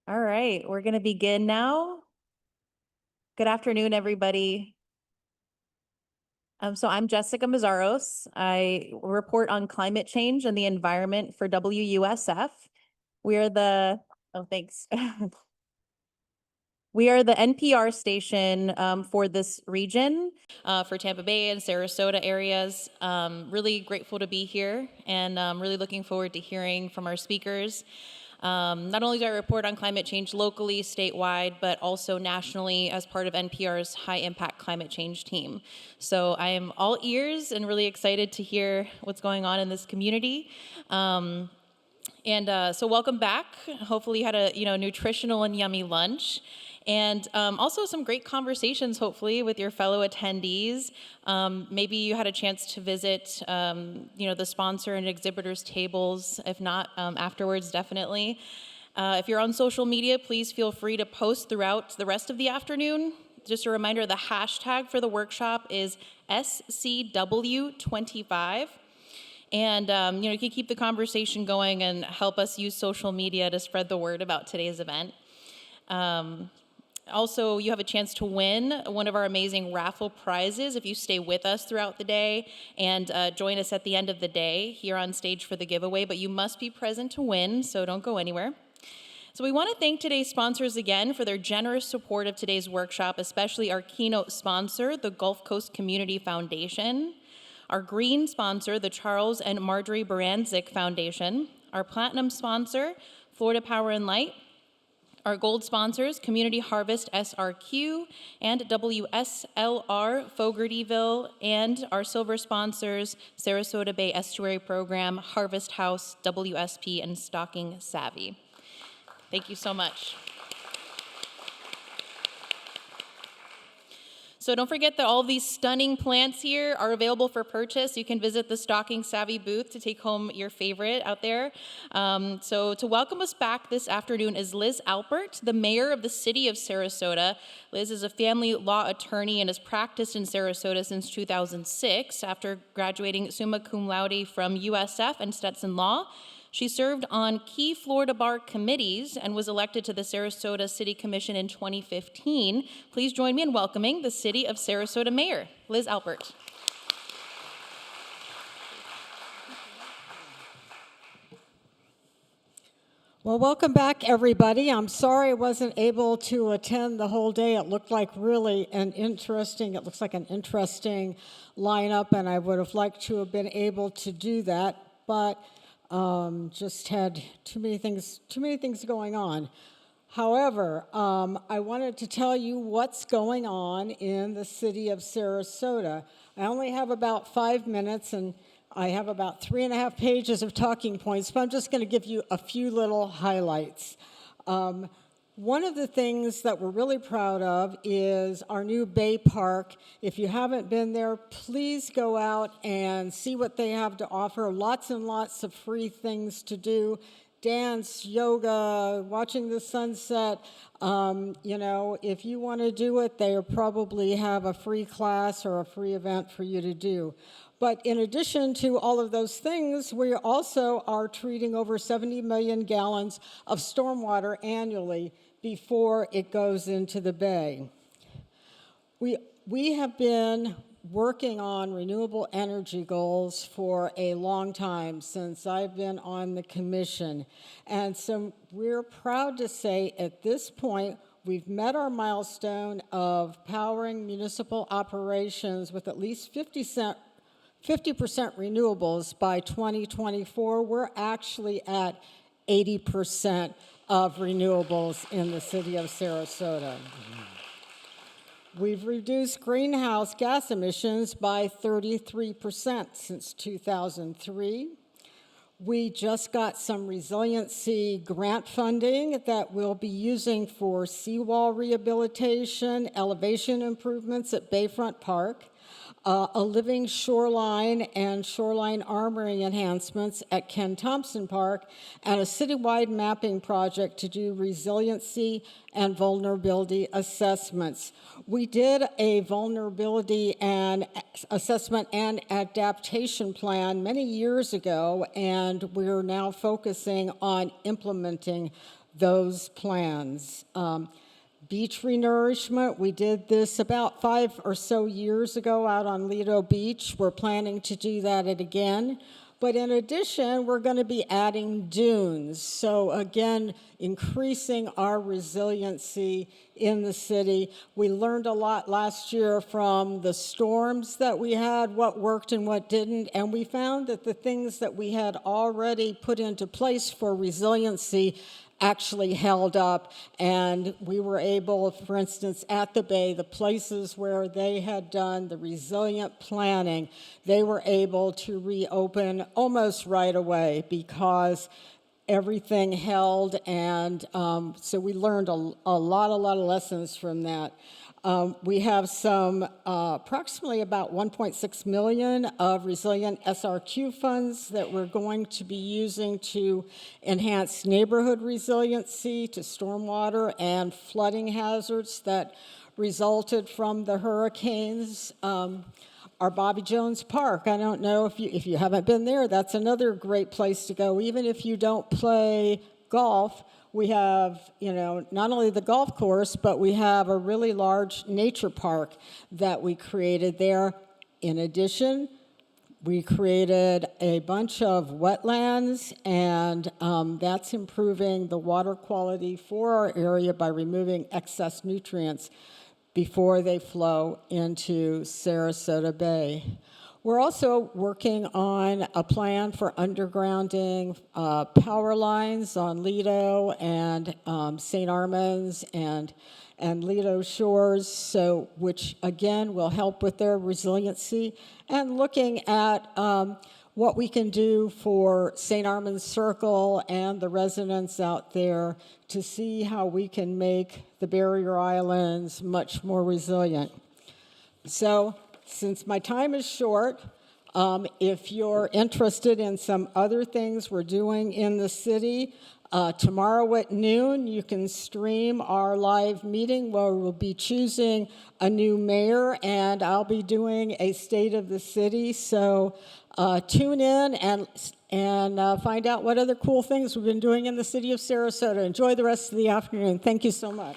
All right, we're going to begin now. Good afternoon, everybody. So I'm Jessica Meszaros. I report on climate change and the environment for WUSF. We are the, oh, thanks. We are the NPR station for this region, for Tampa Bay and Sarasota areas. Really grateful to be here and really looking forward to hearing from our speakers. Not only do I report on climate change locally, statewide, but also nationally as part of NPR's high impact climate change team. So I am all ears and really excited to hear what's going on in this community. So welcome back. Hopefully you had a nutritional and yummy lunch. And also some great conversations, hopefully, with your fellow attendees. Maybe you had a chance to visit, the sponsor and exhibitors tables. If not, afterwards, definitely. If you're on social media, please feel free to post throughout the rest of the afternoon. Just a reminder, the hashtag for the workshop is SCW25. And, you can keep the conversation going and help us use social media to spread the word about today's event. Also, you have a chance to win one of our amazing raffle prizes if you stay with us throughout the day and join us at the end of the day here on stage for the giveaway, but you must be present to win, so don't go anywhere. So we want to thank today's sponsors again for their generous support of today's workshop, especially our keynote sponsor, the Gulf Coast Community Foundation, our green sponsor, the Charles and Marjorie Baranczyk Foundation, our platinum sponsor, Florida Power and Light, our gold sponsors, Community Harvest SRQ and WSLR Fogartyville, and our silver sponsors, Sarasota Bay Estuary Program, Harvest House, WSP, and Stocking Savvy. Thank you so much. So don't forget that all of these stunning plants here are available for purchase. You can visit the Stocking Savvy booth to take home your favorite out there. So to welcome us back this afternoon is Liz Alpert, the mayor of the city of Sarasota. Liz is a family law attorney and has practiced in Sarasota since 2006 after graduating summa cum laude from USF and Stetson Law. She served on key Florida bar committees and was elected to the Sarasota City Commission in 2015. Please join me in welcoming the City of Sarasota Mayor, Liz Alpert. Well, welcome back, everybody. I'm sorry I wasn't able to attend the whole day. It looked like really an interesting lineup, and I would have liked to have been able to do that, but just had too many things going on. However, I wanted to tell you what's going on in the city of Sarasota. I only have about 5 minutes, and I have about 3.5 pages of talking points, but I'm just going to give you a few little highlights. One of the things that we're really proud of is our new Bay Park. If you haven't been there, please go out and see what they have to offer. Lots and lots of free things to do. Dance, yoga, watching the sunset. If you want to do it, they probably have a free class or a free event for you to do. But in addition to all of those things, we also are treating over 70 million gallons of stormwater annually before it goes into the bay. We have been working on renewable energy goals for a long time, since I've been on the commission. And so we're proud to say at this point, we've met our milestone of powering municipal operations with at least 50% renewables by 2024. We're actually at 80% of renewables in the city of Sarasota. We've reduced greenhouse gas emissions by 33% since 2003. We just got some resiliency grant funding that we'll be using for seawall rehabilitation, elevation improvements at Bayfront Park, a living shoreline and shoreline armoring enhancements at Ken Thompson Park, and a citywide mapping project to do resiliency and vulnerability assessments. We did a vulnerability and assessment and adaptation plan many years ago, and we're now focusing on implementing those plans. Beach renourishment, we did this about 5 or so years ago out on Lido Beach. We're planning to do that again. But in addition, we're going to be adding dunes. So again, increasing our resiliency in the city. We learned a lot last year from the storms that we had, what worked and what didn't, and we found that the things that we had already put into place for resiliency actually held up, and we were able, for instance, at the Bay, the places where they had done the resilient planning, they were able to reopen almost right away because everything held, and so we learned a lot of lessons from that. We have some approximately about 1.6 million of resilient SRQ funds that we're going to be using to enhance neighborhood resiliency to stormwater and flooding hazards that resulted from the hurricanes. Our Bobby Jones Park, I don't know if you haven't been there, that's another great place to go. Even if you don't play golf, we have, not only the golf course, but we have a really large nature park that we created there. In addition, we created a bunch of wetlands, and that's improving the water quality for our area by removing excess nutrients before they flow into Sarasota Bay. We're also working on a plan for undergrounding power lines on Lido and St. Armand's and Lido shores, which again will help with their resiliency, and looking at what we can do for St. Armand's Circle and the residents out there to see how we can make the barrier islands much more resilient. So, since my time is short, if you're interested in some other things we're doing in the city, tomorrow at noon you can stream our live meeting where we'll be choosing a new mayor, and I'll be doing a state of the city. So tune in and find out what other cool things we've been doing in the city of Sarasota. Enjoy the rest of the afternoon. Thank you so much.